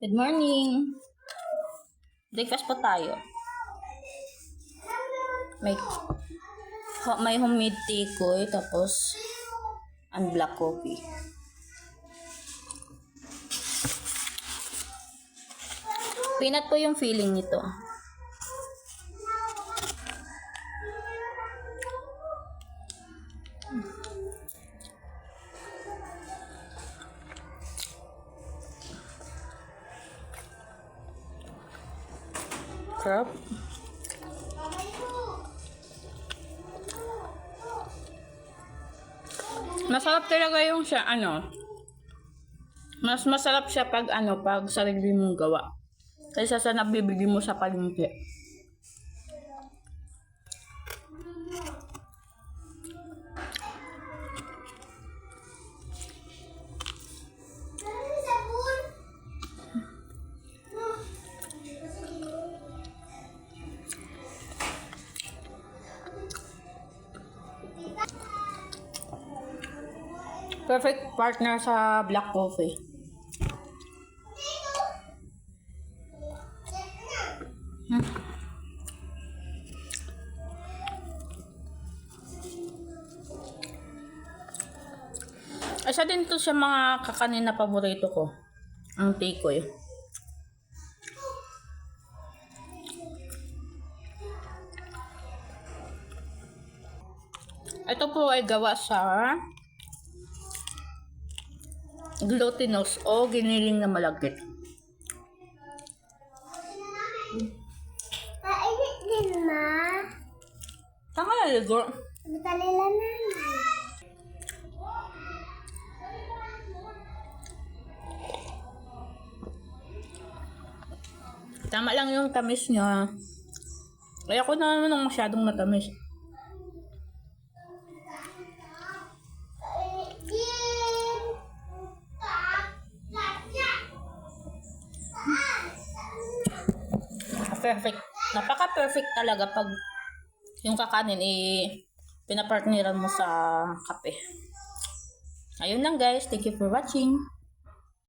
Good morning. Breakfast po tayo. May homemade tea ko, tapos and black coffee. Peanut po yung feeling nito. Sarap. Masarap talaga yung siya, mas masarap siya pag sarili mong gawa. Kaysa sa nabibili mo sa palengke. Perfect partner sa black coffee. Isa din to sa mga kakanin na paborito ko. Ang tikoy. Ito po ay gawa sa glutinous o giniling na malagkit. Painit din, ma. Tama na, ligo. Matalila na. Tama lang yung tamis niya. Kaya ko na naman masyadong matamis. Perfect. Napaka-perfect talaga pag yung kakanin pinapartneran mo sa kape. Ayun lang guys. Thank you for watching.